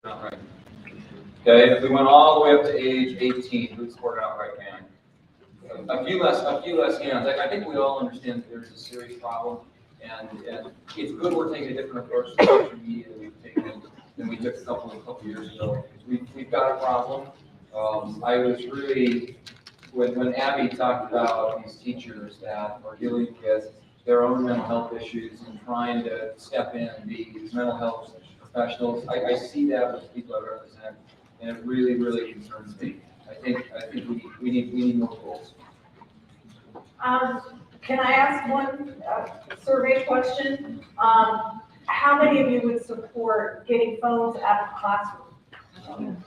outright. Okay, if we went all the way up to age 18, who'd support an outright ban? A few less hands. I think we all understand that there's a serious problem, and it's good we're taking a different approach to social media than we took a couple years ago. We've got a problem. I was really, when Abby talked about these teachers that are dealing with their own mental health issues and trying to step in and be these mental health professionals, I see that with people I represent, and it really, really concerns me. I think we need more tools. Can I ask one survey question? How many of you would support getting phones out of the classroom?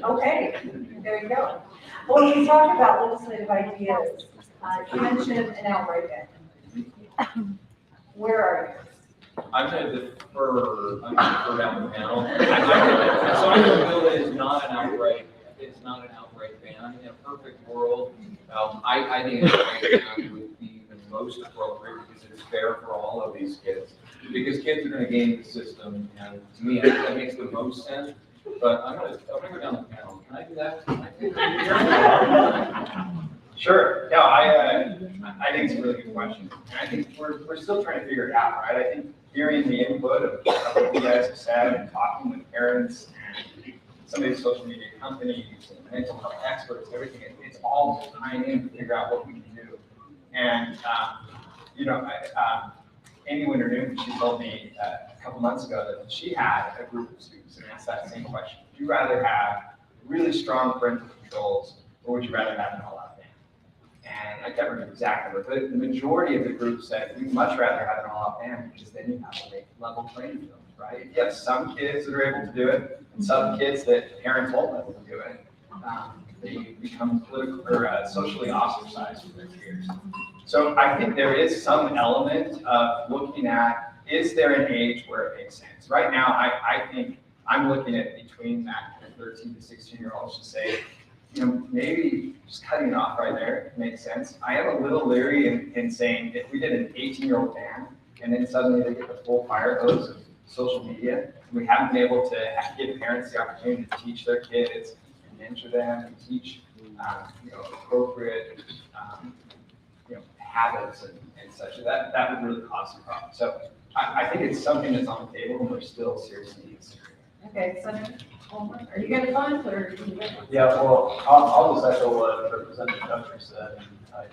Okay, there you go. Well, when we talk about legislative ideas, you mentioned an outright ban. Where are you? I'm going to defer down the panel. So I feel that it's not an outright ban. In a perfect world, I think an outright ban would be the most appropriate because it's fair for all of these kids. Because kids are going to game the system, and to me, that makes the most sense. But I'm going to go down the panel. Can I do that? Sure. No, I think it's a really good question. And I think we're still trying to figure it out, right? I think hearing the input of what you guys have said and talking with parents and some of these social media companies and mental health experts, everything, it's all tying in to figure out what we can do. And, Amy Winter-Newton, she told me a couple months ago that she had a group of students and asked that same question. Would you rather have really strong parental controls, or would you rather have an all-out ban? And I can't remember the exact number, but the majority of the group said we'd much rather have an all-out ban because then you have a level playing field, right? If you have some kids that are able to do it, and some kids that parents won't let them do it, they become political or socially ostracized from their peers. So I think there is some element of looking at, is there an age where it makes sense? Right now, I think I'm looking at between that 13 to 16-year-olds to say, maybe just cutting it off right there makes sense. I am a little leery in saying if we did an 18-year-old ban and then suddenly they get the full fire hose of social media, and we haven't been able to give parents the opportunity to teach their kids and mentor them and teach appropriate habits and such, that would really cause some problems. So I think it's something that's on the table and we're still seriously considering. Okay, Senator, are you going to comment or? Yeah, well, I'll just echo what Representative Guthrie said.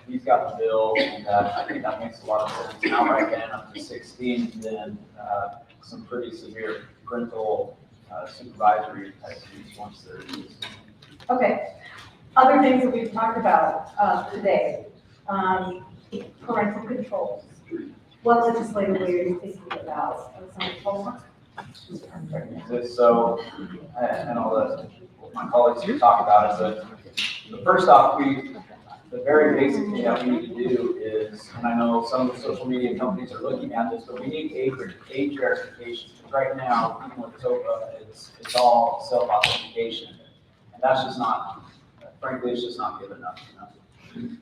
He's got the bill, and I think that makes a lot of sense. Now, right then, up to 16, then some pretty severe parental supervisory type things once they're used. Okay. Other things that we've talked about today, parental controls. What legislatively are you thinking about? So, and I'll let my colleagues here talk about it, but first off, the very basic thing that we need to do is, and I know some of the social media companies are looking at this, but we need age verification. Right now, even with TOPA, it's all self-authentication, and that's just not, frankly, it's just not good enough.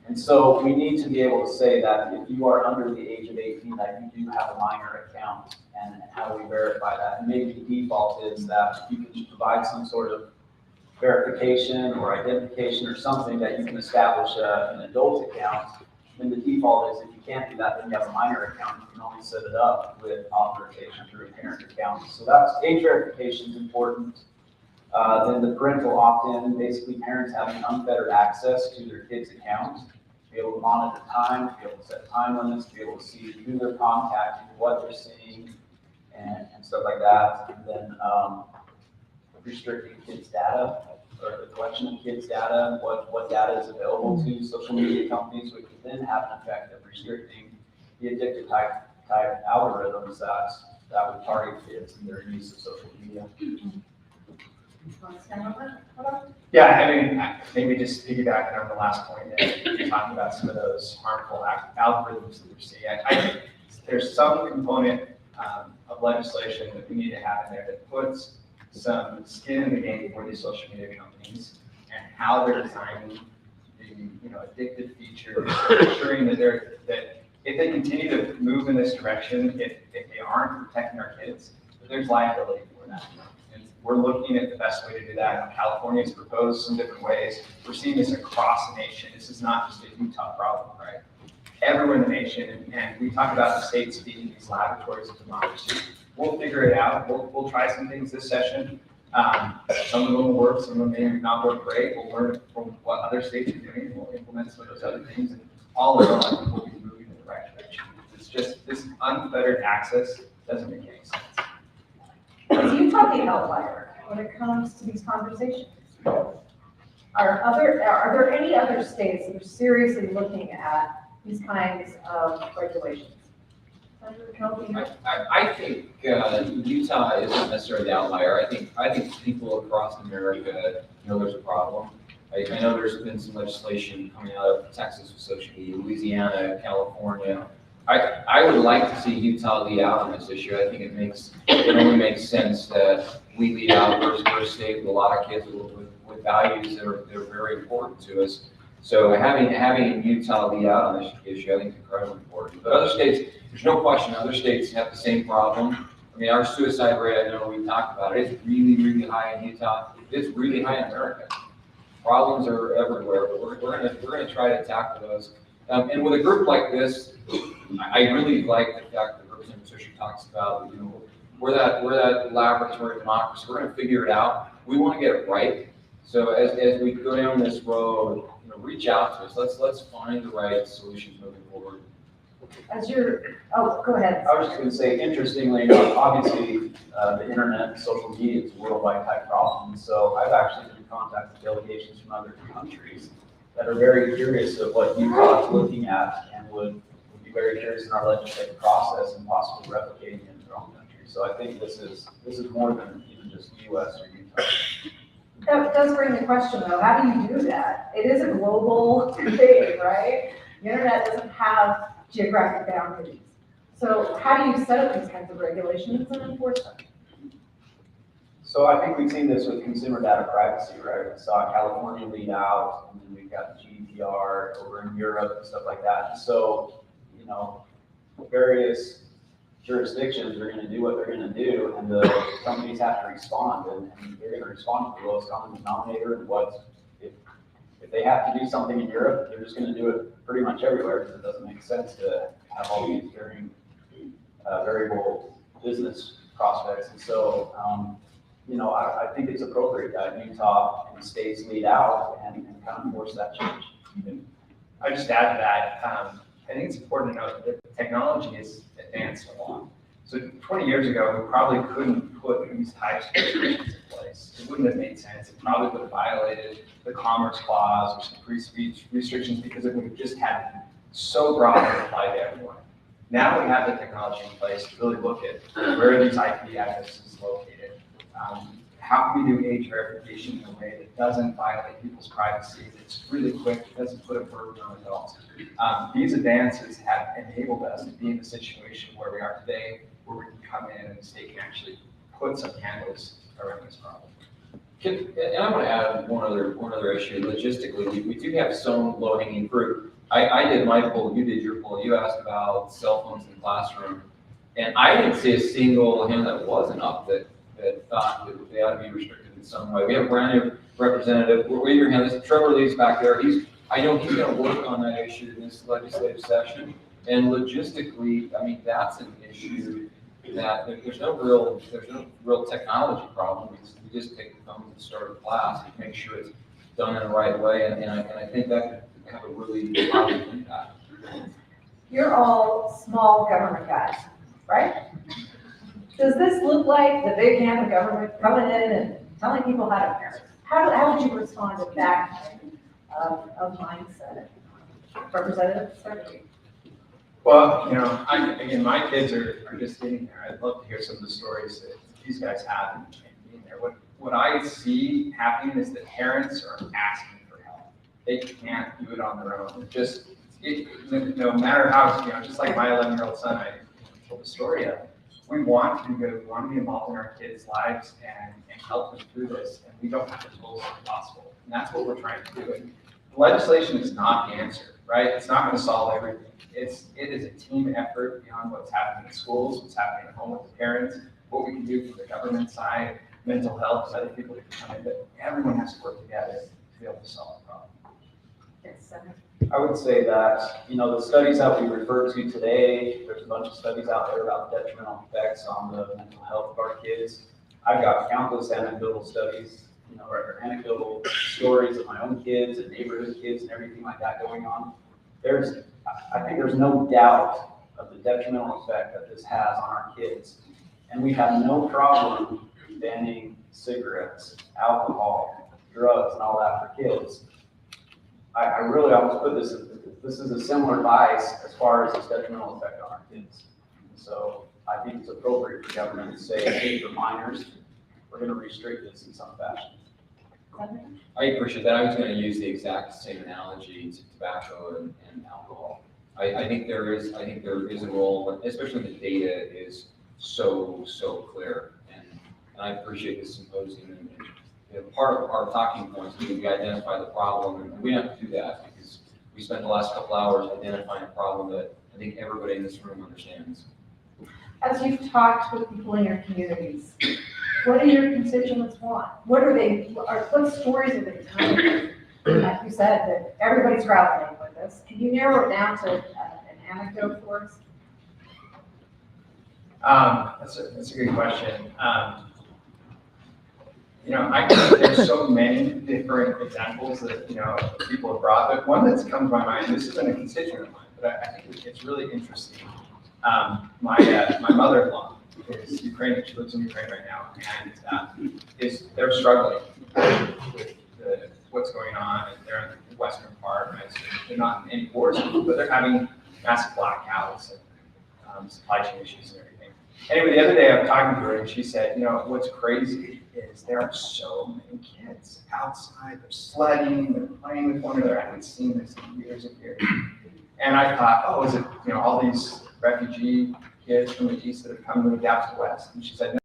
And so we need to be able to say that if you are under the age of 18, that you do have a minor account, and how do we verify that? And maybe the default is that you can provide some sort of verification or identification or something that you can establish an adult account. Then the default is if you can't do that, then you have a minor account. You can only set it up with authorization through a parent account. So that's age verification is important. Then the parental opt-in, basically parents having unfettered access to their kids' accounts, to be able to monitor time, to be able to set time limits, to be able to see who they're contacting, what they're seeing, and stuff like that. And then restricting kids' data, or the collection of kids' data, what data is available to social media companies, which would then have an effect of restricting the addictive type algorithms that would target kids and their use of social media. Yeah, I mean, maybe just piggybacking on the last point, and talking about some of those harmful algorithms that we're seeing. I think there's some component of legislation that we need to have in there that puts some skin in the game for these social media companies and how they're designing the addictive features, ensuring that if they continue to move in this direction, if they aren't protecting our kids, that there's liability for that. we're looking at the best way to do that. California has proposed some different ways. We're seeing this across the nation. This is not just a Utah problem, right? Everywhere in the nation, and we talk about the states being these laboratories of democracy. We'll figure it out. We'll try some things this session. Some of them will work, some of them may not work great. We'll learn from what other states are doing, and we'll implement some of those other things. And all in all, I think we'll be moving in the right direction. It's just this unfettered access doesn't make any sense. Is Utah the outlier when it comes to these conversations? Are there any other states that are seriously looking at these kinds of regulations? I think Utah isn't necessarily the outlier. I think people across America know there's a problem. I know there's been some legislation coming out of Texas with social media, Louisiana, California. I would like to see Utah lead out on this issue. I think it only makes sense that we lead out. We're a state with a lot of kids with values that are very important to us. So having Utah lead out on this issue, I think is incredibly important. But other states, there's no question, other states have the same problem. I mean, our suicide rate, I know we've talked about it, it's really, really high in Utah. It's really high in America. Problems are everywhere, but we're gonna try to tackle those. And with a group like this, I really like the fact that Representative Fisher talks about, we're that laboratory of democracy. We're gonna figure it out. We want to get it right. So as we go down this road, reach out to us. Let's find the right solutions moving forward. Go ahead. I was just going to say, interestingly enough, obviously, the internet and social media is a worldwide type problem. So I've actually been in contact with delegations from other countries that are very curious of what Utah is looking at and would be very curious in our legislative process and possibly replicating it in their own country. So I think this is more than even just US or Utah. That does bring the question though, how do you do that? It is a global thing, right? The internet doesn't have geographic boundaries. So how do you set up these kinds of regulations and enforce them? So I think we've seen this with consumer data privacy, right? We saw California lead out, and then we've got the GDPR over in Europe and stuff like that. So, various jurisdictions are going to do what they're going to do, and the companies have to respond, and they're going to respond to the lowest common denominator. And if they have to do something in Europe, they're just going to do it pretty much everywhere, because it doesn't make sense to have all these variable business prospects. And so, I think it's appropriate that Utah and states lead out and kind of force that change. I just add to that, I think it's important to note that technology has advanced a lot. So 20 years ago, we probably couldn't put these types of restrictions in place. It wouldn't have made sense. It probably would have violated the Commerce Clause or some free speech restrictions, because it would have just had to be so broad and apply to everyone. Now we have the technology in place to really look at where are these IP addresses located. How can we do age verification in a way that doesn't violate people's privacy, that's really quick, it doesn't put a burden on adults. These advances have enabled us to be in the situation where we are today, where we can come in and the state can actually put some handles around this problem. And I want to add one other issue. Logistically, we do have some low-hanging fruit. I did my poll, you did your poll, you asked about cell phones in the classroom, and I didn't see a single hand that wasn't up that thought that they ought to be restricted in some way. We have a brand new representative. Wave your hand. Trevor Lee's back there. I know he's going to work on that issue in this legislative session. And logistically, I mean, that's an issue that there's no real technology problem. We just take the phone and start a class and make sure it's done in the right way. And I think that could have a really positive impact. You're all small government guys, right? Does this look like the big hand of government coming in and telling people how to parent? How would you respond to that kind of mindset? Representative Secretary? Well, again, my kids are just getting there. I'd love to hear some of the stories that these guys have and being there. What I see happening is that parents are asking for help. They can't do it on their own. No matter how, just like my 11-year-old son, I told the story of. We want to do good. We want to be involved in our kids' lives and help them through this. And we don't have the tools if possible. And that's what we're trying to do. And legislation is not the answer, right? It's not going to solve everything. It is a team effort beyond what's happening in schools, what's happening at home with the parents, what we can do from the government side. mental health, and other people that can come in, but everyone has to work together to be able to solve the problem. Yes, Senator. I would say that, the studies that we referred to today, there's a bunch of studies out there about detrimental effects on the mental health of our kids. I've got countless anecdotal studies, or anecdotal stories of my own kids and neighborhood kids and everything like that going on. I think there's no doubt of the detrimental effect that this has on our kids. And we have no problem banning cigarettes, alcohol, drugs, and all that for kids. I really almost put this is a similar vice as far as its detrimental effect on our kids. So I think it's appropriate for government to say, hey, for minors, we're going to restrict this in some fashion. I appreciate that. I was going to use the exact same analogy to tobacco and alcohol. I think there is a role, especially when the data is so clear. And I appreciate this symposium. And part of our talking points is we identify the problem, and we have to do that because we spent the last couple hours identifying a problem that I think everybody in this room understands. As you've talked with people in your communities, what do your constituents want? What stories are they telling you? Like you said, that everybody's grappling with this. Can you narrow it down to an anecdote for us? That's a good question. I think there's so many different examples that, people have brought, but one that's come to my mind, this isn't a constituent of mine, but I think it's really interesting. My mother-in-law is Ukrainian, she lives in Ukraine right now, and they're struggling with what's going on, and they're in the western part, right? So they're not in any wars, but they're having massive blackouts and supply chain issues and everything. Anyway, the other day I'm talking to her and she said, what's crazy is there are so many kids outside, they're sledding, they're playing with one another. I haven't seen this in years and years. And I thought, oh, is it, all these refugee kids from the east that have come moved out to the west? And she said, no.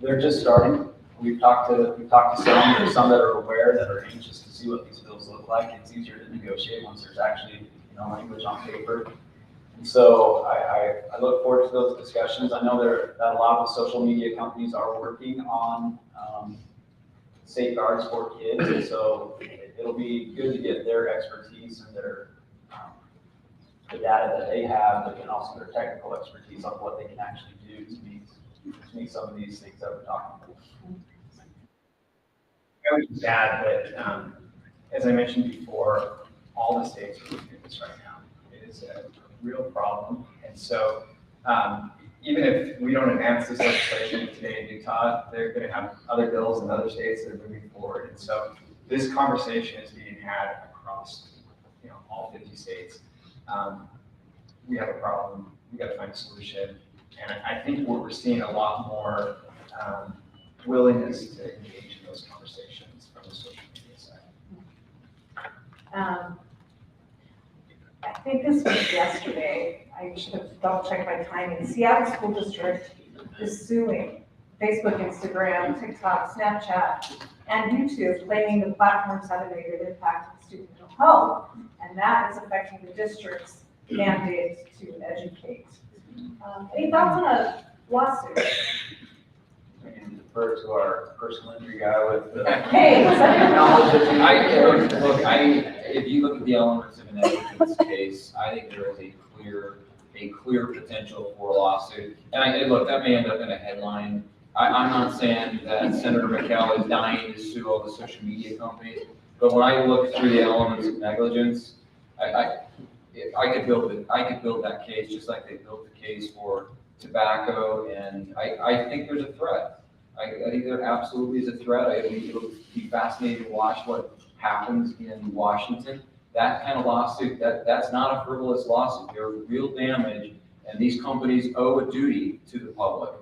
They're just starting. We've talked to some, there's some that are aware, that are anxious to see what these bills look like. It's easier to negotiate once there's actually, language on paper. And so I look forward to those discussions. I know that a lot of the social media companies are working on safeguards for kids, and so it'll be good to get their expertise and their the data that they have, but then also their technical expertise on what they can actually do to meet some of these things that we're talking about. I would just add that, as I mentioned before, all the states are looking at this right now. It is a real problem. And so even if we don't advance this legislation today in Utah, they're going to have other bills in other states that are moving forward. And so this conversation is being had across all 50 states. We have a problem. We got to find a solution. And I think we're seeing a lot more willingness to engage in those conversations from the social media side. I think this was yesterday. I should have double checked my timing. Seattle School District is suing Facebook, Instagram, TikTok, Snapchat, and YouTube, claiming the platforms have a negative impact on student mental health, and that is affecting the district's mandate to educate. Any thoughts on a lawsuit? We can defer to our personal injury guy with the Hey, knowledge of If you look at the elements of an negligence case, I think there is a clear potential for a lawsuit. And look, that may end up in a headline. I'm not saying that Senator McCall is dying to sue all the social media companies, but when I look through the elements of negligence, I could build that case just like they built the case for tobacco, and I think there's a threat. I think there absolutely is a threat. I think it'll be fascinating to watch what happens in Washington. That kind of lawsuit, that's not a frivolous lawsuit. There's real damage, and these companies owe a duty to the public.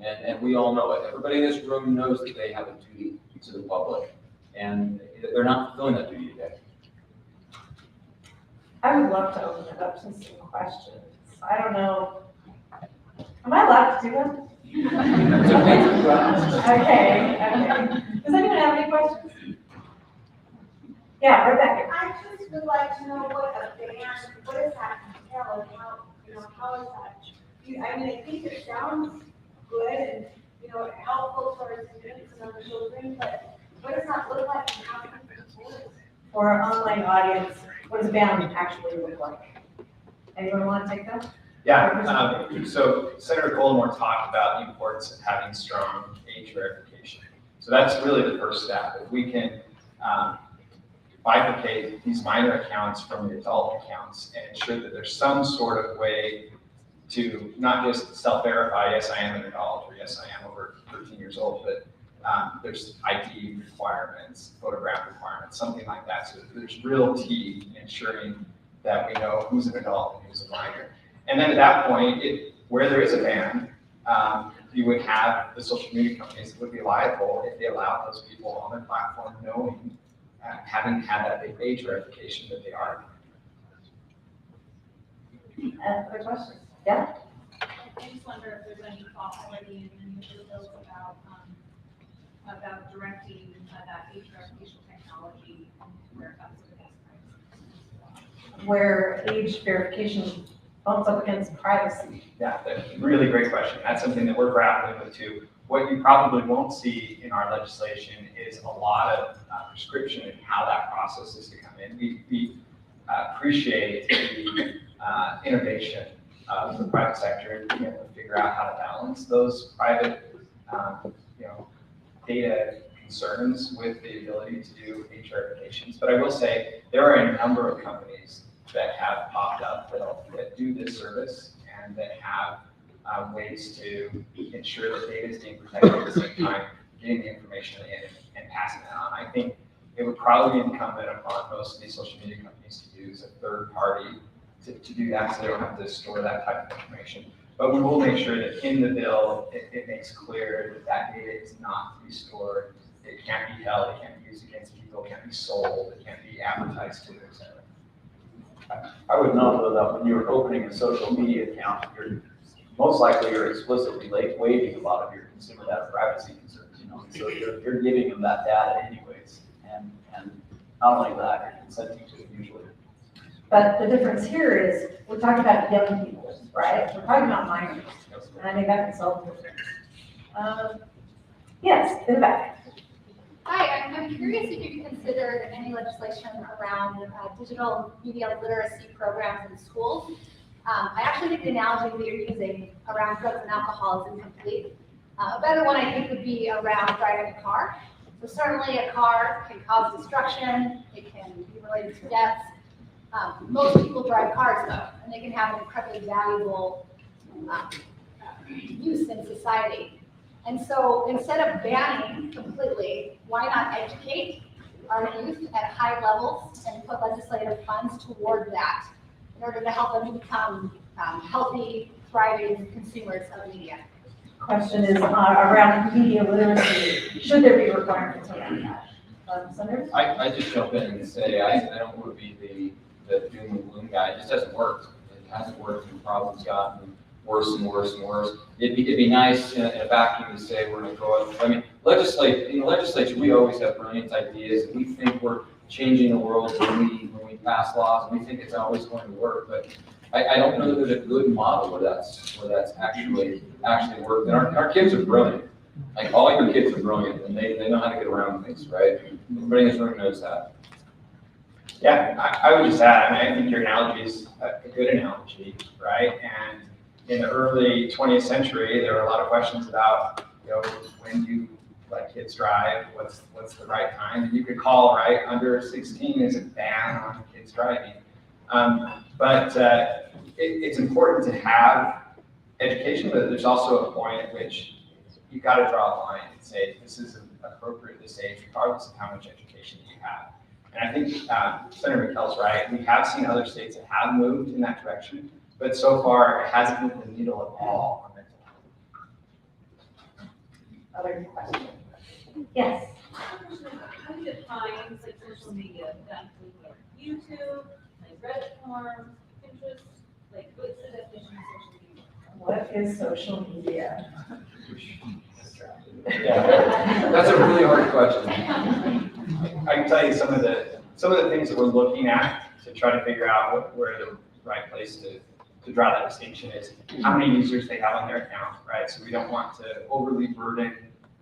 And we all know it. Everybody in this room knows that they have a duty to the public, and they're not fulfilling that duty today. I would love to open it up to some questions. I don't know. Am I allowed to do that? It's okay to ask. Okay. Does anyone have any questions? Yeah, Rebecca. I just would like to know what a ban, what does that entail, and how is that? I mean, I think it sounds good and, helpful for our students and our children, but what does that look like and how can we support it? For our online audience, what does a ban actually look like? Anyone want to take that? Yeah, so Senator Collimore talked about the importance of having strong age verification. So that's really the first step. If we can bifurcate these minor accounts from the adult accounts and ensure that there's some sort of way to not just self-verify, yes, I am an adult, or yes, I am over 13 years old, but there's ID requirements, photograph requirements, something like that. So there's real key in ensuring that we know who's an adult and who's a minor. And then at that point, where there is a ban, you would have the social media companies that would be liable if they allowed those people on their platform knowing, having had that big age verification that they are. Other questions? Yeah? I just wonder if there's any thought already in any of the bills about directing that age verification technology where that's the best. Where age verification bumps up against privacy. Yeah, that's a really great question. That's something that we're grappling with too. What you probably won't see in our legislation is a lot of prescription in how that process is to come in. We appreciate the innovation of the private sector and being able to figure out how to balance those private, data concerns with the ability to do age verifications. But I will say there are a number of companies that have popped up that do this service and that have ways to ensure that data is being protected at the same time, getting the information in and passing that on. I think it would probably be incumbent upon most of these social media companies to use a third party to do that, so they don't have to store that type of information. But we will make sure that in the bill, it makes clear that that data is not to be stored. It can't be held, it can't be used against people, it can't be sold, it can't be advertised to, etc. I would note though that when you're opening a social media account, you're most likely you're explicitly waiving a lot of your consumer data privacy concerns, you know, so you're giving them that data anyways, and not only that, you're consenting to it usually. But the difference here is, we're talking about young people, right? We're talking about minors, and I think that can solve the difference. Yes, in the back. Hi, I'm curious if you've considered any legislation around digital media literacy programs in schools. I actually think the analogy that you're using around drugs and alcohol is incomplete. A better one, I think, would be around driving a car. So certainly a car can cause destruction, it can be related to deaths. Most people drive cars though, and they can have an incredibly valuable use in society. And so instead of banning completely, why not educate our youth at high levels and put legislative funds toward that in order to help them become healthy, thriving consumers of media? Question is around media literacy. Should there be requirements around that? Senator? I just jump in and say, I don't want to be the doom and gloom guy. It just doesn't work. It hasn't worked, and the problem's gotten worse and worse and worse. It'd be nice in a vacuum to say we're going to go up. I mean, in the legislature, we always have brilliant ideas, and we think we're changing the world when we pass laws, and we think it's always going to work. But I don't know that there's a good model where that's actually worked. And our kids are brilliant. Like, all your kids are brilliant, and they know how to get around things, right? Everybody in this room knows that. Yeah, I would just add, I think your analogy is a good analogy, right? And in the early 20th century, there were a lot of questions about, when do you let kids drive? What's the right time? And you could call, right, under 16 is a ban on kids driving. But it's important to have education, but there's also a point at which you've got to draw a line and say, this isn't appropriate at this age, regardless of how much education you have. And I think Senator McKell's right. We have seen other states that have moved in that direction, but so far it hasn't moved the needle at all on mental health. Other questions? Yes. How do you define like social media? That includes like YouTube, like Reddit forums, Pinterest, like what's the definition of social media? What is social media? Yeah, that's a really hard question. I can tell you some of the things that we're looking at to try to figure out where the right place to draw that distinction is how many users they have on their account, right? So we don't want to overly burden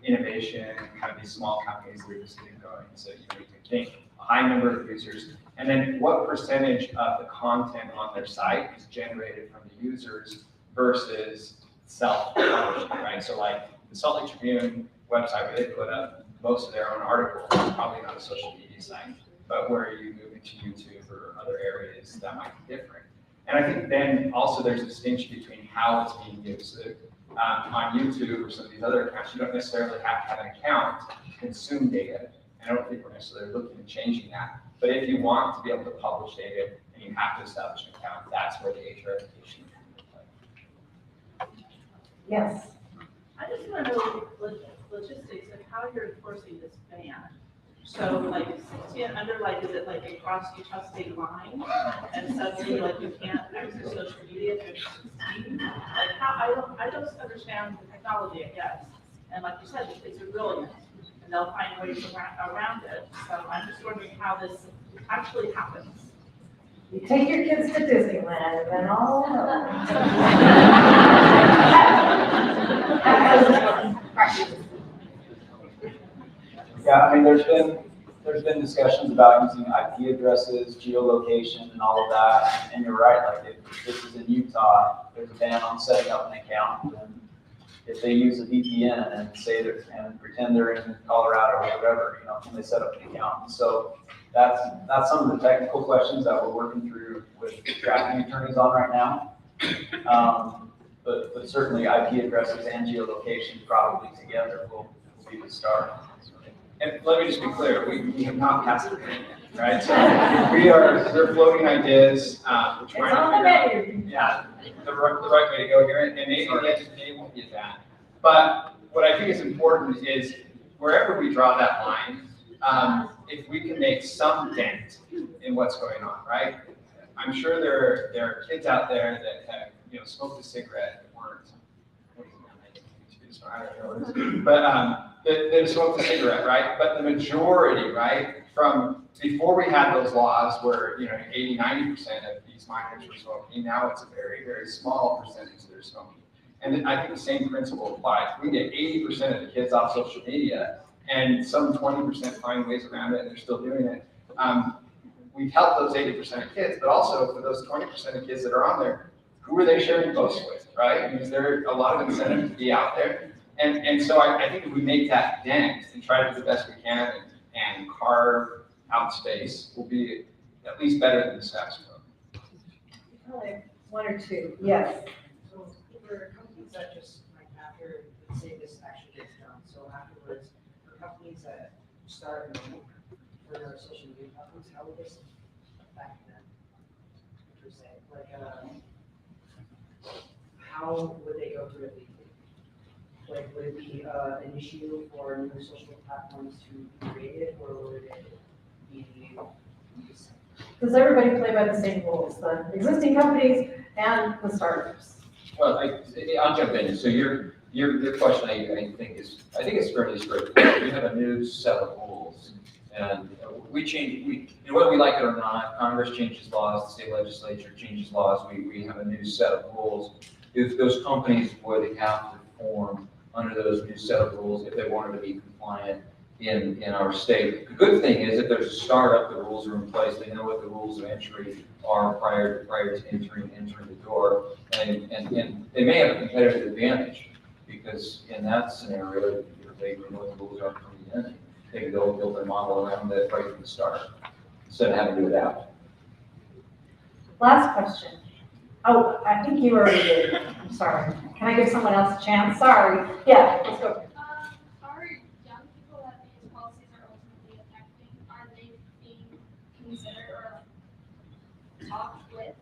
innovation and kind of these small companies that are just getting going. So you can think a high number of users, and then what percentage of the content on their site is generated from the users versus self-publishing, right? So like the Salt Lake Tribune website where they put up most of their own articles, is probably not a social media site, but where you move into YouTube or other areas, that might be different. And I think then also there's a distinction between how it's being used. So, on YouTube or some of these other accounts, you don't necessarily have to have an account to consume data. I don't think we're necessarily looking at changing that. But if you want to be able to publish data and you have to establish an account, that's where the HR education comes into play. Yes. I just want to know the logistics of how you're enforcing this ban. So like 16 and under, like, is it like across Utah state line? And suddenly like you can't access social media if you're 16? Like how, I don't understand the technology, I guess. And like you said, it's brilliant and they'll find ways around it. So I'm just wondering how this actually happens. You take your kids to Disneyland and then all Yeah, I mean, there's been discussions about using IP addresses, geolocation, and all of that. And you're right, like if this is in Utah, there's a ban on setting up an account. And if they use a VPN and say that and pretend they're in Colorado or whatever, can they set up an account? So that's some of the technical questions that we're working through with drafting attorneys on right now. But certainly IP addresses and geolocation probably together will be the start. And let me just be clear, we have not passed the ban yet, right? So they're floating ideas, we're it's trying on to the figure out, menu. yeah, the right way to go here, and maybe at the end of the day won't be that. But what I think is important is wherever we draw that line, if we can make some dent in what's going on, right? I'm sure there are kids out there that have, smoked a cigarette at work smart. I don't know what it is. But they smoked a cigarette, right? But the majority, right, from before we had those laws where, 80-90% of these minors were smoking, now it's a very, very small percentage that are smoking. And I think the same principle applies. We get 80% of the kids off social media, and some 20% find ways around it, and they're still doing it. We've helped those 80% of kids, but also for those 20% of kids that are on there, who are they sharing posts with, right? Is there a lot of incentive to be out there? And so I think if we make that dent and try to do the best we can and carve out space, we'll be at least better than the status quo. Probably one or two, yes. So for companies that just, like, after, let's say this actually gets done, so afterwards, for companies that start for their social media platforms, how would this affect them? Per se, like, how would they go through it legally? Like, would it be an issue for new social platforms to be created, or would it be? Does everybody play by the same rules, the existing companies and the startups? Well, I'll jump in. So your question, I think it's fairly straightforward. We have a new set of rules, and whether we like it or not, Congress changes laws, the state legislature changes laws. We have a new set of rules. If those companies would have to form under those new set of rules if they wanted to be compliant in our state. The good thing is if there's a startup, the rules are in place. They know what the rules of entry are prior to entering the door, and they may have a competitive advantage because in that scenario, they know what the rules are from the beginning. They can build their model around that right from the start instead of having to adapt. Last question. Oh, I think you already did. I'm sorry. Can I give someone else a chance? Sorry. Yeah, let's go. Are young people that these policies are ultimately affecting, are they being considered or like talked with?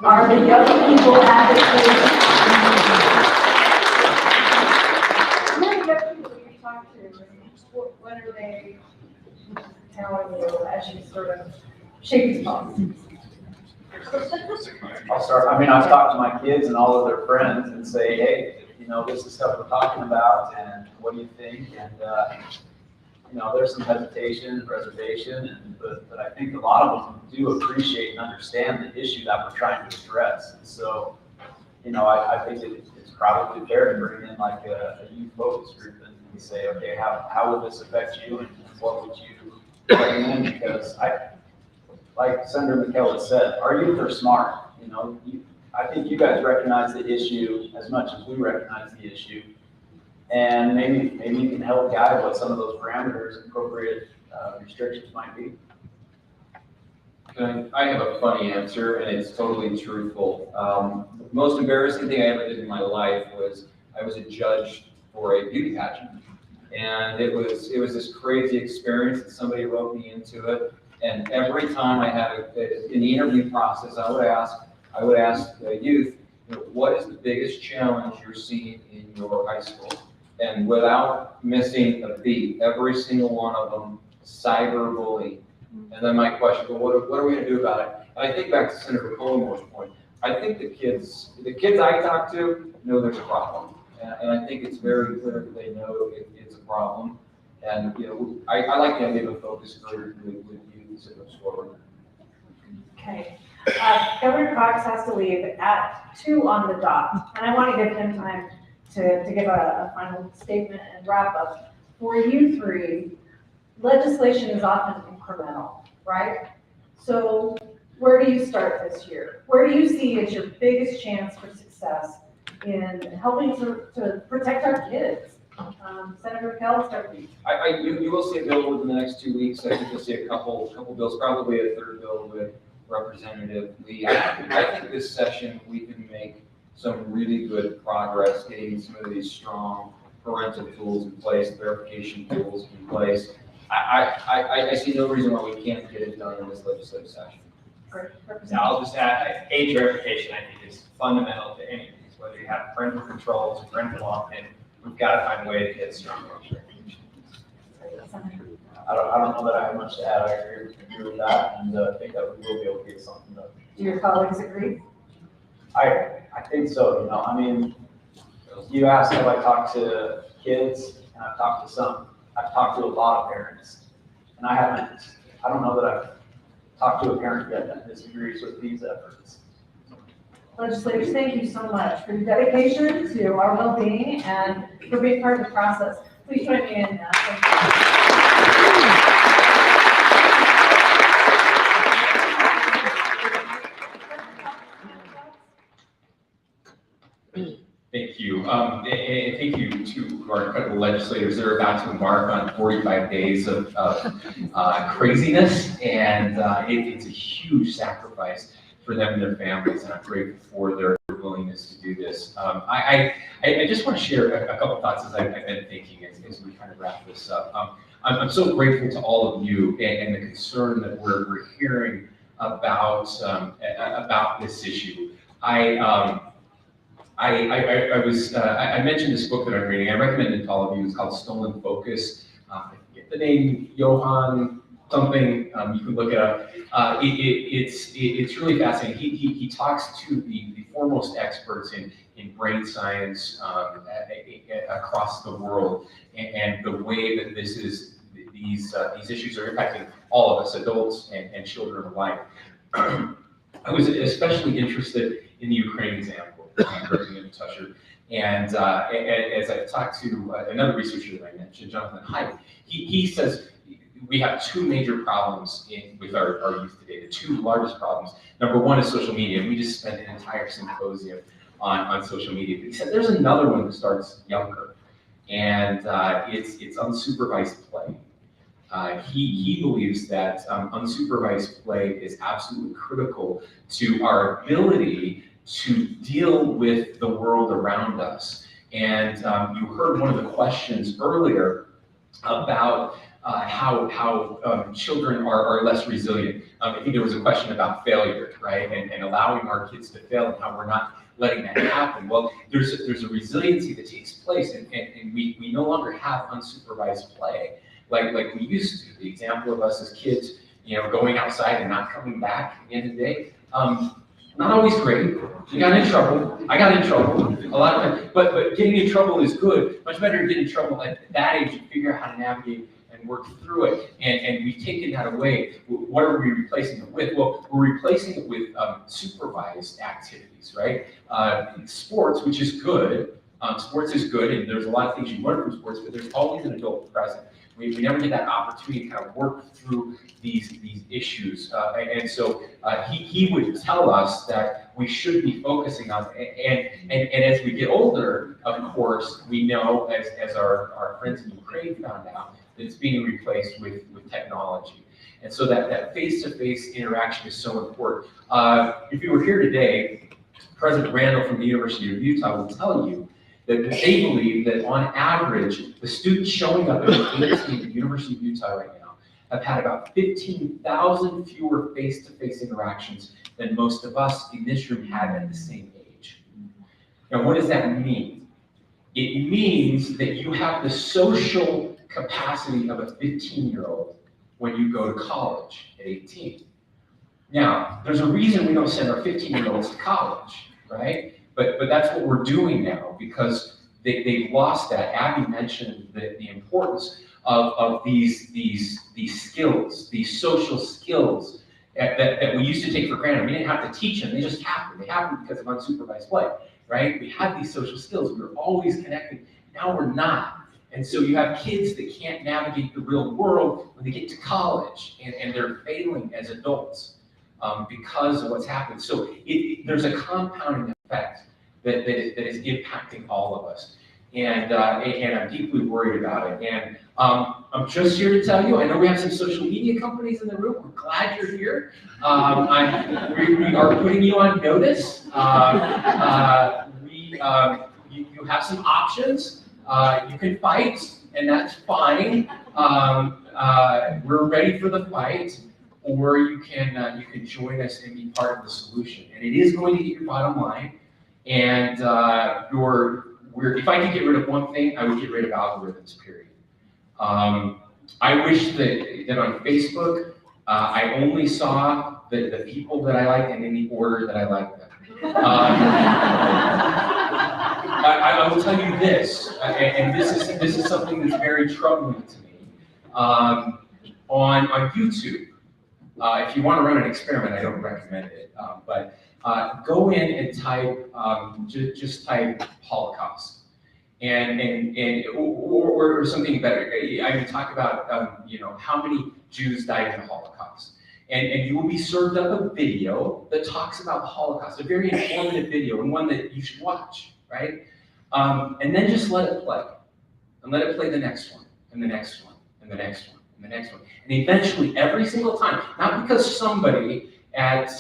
Are the young people advocates? How many young people do you talk to? What are they telling you as you sort of shape these policies? I'll start. I've talked to my kids and all of their friends and say, hey, this is stuff we're talking about, and what do you think? And there's some hesitation, reservation, but I think a lot of them do appreciate and understand the issue that we're trying to address. And so, I think it's probably fair to bring in like a youth focus group and say, okay, how would this affect you, and what would you recommend? Because like Senator McKellar said, our youth are smart. I think you guys recognize the issue as much as we recognize the issue, and maybe you can help guide what some of those parameters, appropriate restrictions might be. I have a funny answer, and it's totally truthful. The most embarrassing thing I ever did in my life was I was a judge for a beauty pageant, and it was this crazy experience that somebody wrote me into it. And every time I had in the interview process, I would ask the youth, what is the biggest challenge you're seeing in your high school? And without missing a beat, every single one of them, cyberbullying. And then my question, well, what are we going to do about it? And I think back to Senator Colemore's point. I think the kids I talk to know there's a problem, and I think it's very clear that they know it's a problem. And I like the idea of a focus group with youth as it goes forward. Okay. Governor Cox has to leave at 2 on the dot, and I want to give him time to give a final statement and wrap up. For you three, legislation is often incremental, right? So where do you start this year? Where do you see as your biggest chance for success in helping to protect our kids? Senator McKell, start with you. You will see a bill within the next 2 weeks. I think you'll see a couple bills, probably a third bill with Representative Lee. I think this session we can make some really good progress getting some of these strong parental tools in place, verification tools in place. I see no reason why we can't get it done in this legislative session. Great. Now, I'll just add, age verification, I think, is fundamental to any of these, whether you have parental controls, parental lock-in, we've got to find a way to get strong age verification. I don't know that I have much to add. I agree with that, and I think that we will be able to get something done. Do your colleagues agree? I I think so, you know, I mean, you asked if I talk to kids, and I've talked to a lot of parents. And I don't know that I've talked to a parent yet that disagrees with these efforts. Legislators, thank you so much for your dedication to our well-being and for being part of the process. Please join me in Thank you. And thank you to our incredible legislators. They're about to embark on 45 days of craziness, and it's a huge sacrifice for them and their families, and I'm grateful for their willingness to do this. I just want to share a couple thoughts as I've been thinking as we kind of wrap this up. I'm so grateful to all of you and the concern that we're hearing about this issue. I mentioned this book that I'm reading. I recommend it to all of you. It's called Stolen Focus. I forget the name, Johann something. You can look it up. It's really fascinating. He talks to the foremost experts in brain science across the world, and the way that these issues are impacting all of us, adults and children alike. I was especially interested in the Ukraine example. Representative Tusher, and as I talked to another researcher that I mentioned, Jonathan Haidt, he says we have two major problems with our youth today. The two largest problems. Number one is social media, and we just spent an entire symposium on social media. But he said there's another one that starts younger, and it's unsupervised play. He believes that unsupervised play is absolutely critical to our ability to deal with the world around us. And you heard one of the questions earlier about how children are less resilient. I think there was a question about failure, right? And allowing our kids to fail and how we're not letting that happen. Well, there's a resiliency that takes place, and we no longer have unsupervised play like we used to. The example of us as kids, going outside and not coming back at the end of the day, not always great. We got in trouble. I got in trouble a lot of times. But getting in trouble is good. Much better to get in trouble at that age and figure out how to navigate and work through it. And we've taken that away. What are we replacing it with? Well, we're replacing it with supervised activities, right? Sports, which is good. Sports is good, and there's a lot of things you learn from sports, but there's always an adult present. We never get that opportunity to kind of work through these issues. And so he would tell us that we should be focusing on, and as we get older, of course, we know, as our friends in Ukraine found out, that it's being replaced with technology. And so that face-to-face interaction is so important. If you were here today, President Randall from the University of Utah will tell you that they believe that on average, the students showing up at the University of Utah right now have had about 15,000 fewer face-to-face interactions than most of us in this room had at the same age. Now, what does that mean? It means that you have the social capacity of a 15-year-old when you go to college at 18. Now, there's a reason we don't send our 15-year-olds to college, right? But that's what we're doing now, because they've lost that. Abby mentioned the importance of these skills, these social skills that we used to take for granted. We didn't have to teach them; they just happened. They happened because of unsupervised play, right? We had these social skills. We were always connected. Now we're not. And so you have kids that can't navigate the real world when they get to college, and they're failing as adults because of what's happened. So there's a compounding effect that is impacting all of us. And I'm deeply worried about it. And I'm just here to tell you, I know we have some social media companies in the room. We're glad you're here. We are putting you on notice. You have some options. You can fight, and that's fine. We're ready for the fight. Or you can join us and be part of the solution. And it is going to hit your bottom line. And if I could get rid of one thing, I would get rid of algorithms, period. I wish that on Facebook, I only saw the people that I like and in the order that I like them. I will tell you this, and this is something that's very troubling to me. On YouTube, if you want to run an experiment, I don't recommend it, but go in and type, just type Holocaust. Or something better. I can talk about, how many Jews died in the Holocaust. And you will be served up a video that talks about the Holocaust, a very informative video and one that you should watch, right? And then just let it play. And let it play the next one, and the next one, and the next one, and the next one. And eventually, every single time, not because somebody at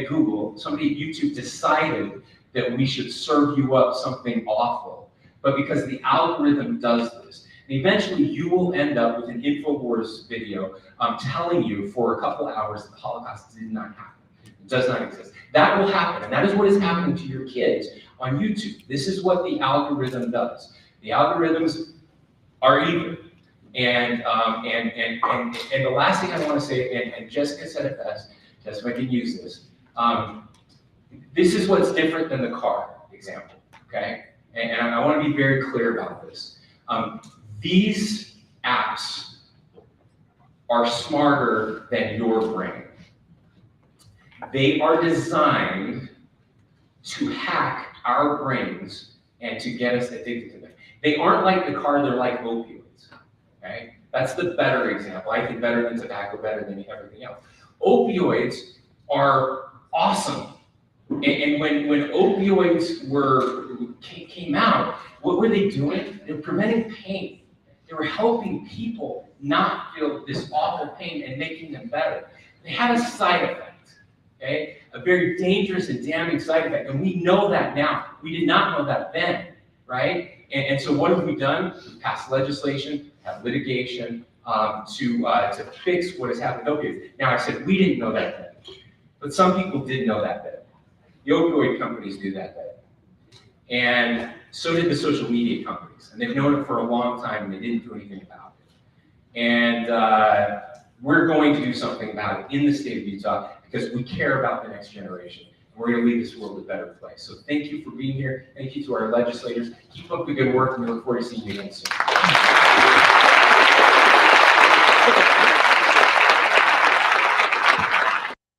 Google, somebody at YouTube decided that we should serve you up something awful, but because the algorithm does this. And eventually you will end up with an InfoWars video telling you for a couple hours that the Holocaust did not happen. It does not exist. That will happen, and that is what is happening to your kids on YouTube. This is what the algorithm does. The algorithms are evil. And the last thing I want to say, and Jessica said it best, Jessica, if I can use this. This is what's different than the car example, okay? And I want to be very clear about this. These apps are smarter than your brain. They are designed to hack our brains and to get us addicted to them. They aren't like the car, they're like opioids, okay? That's the better example. I think better than tobacco, better than everything else. Opioids are awesome. And when opioids came out, what were they doing? They were preventing pain. They were helping people not feel this awful pain and making them better. They had a side effect, okay? A very dangerous and damning side effect, and we know that now. We did not know that then, right? And so what have we done? We passed legislation, have litigation to fix what has happened to opioids. Now I said we didn't know that then, but some people did know that then. The opioid companies do that then. And so did the social media companies. And they've known it for a long time and they didn't do anything about it. And we're going to do something about it in the state of Utah because we care about the next generation. And we're going to leave this world a better place. So thank you for being here. Thank you to our legislators. Keep up the good work and we look forward to seeing you again soon.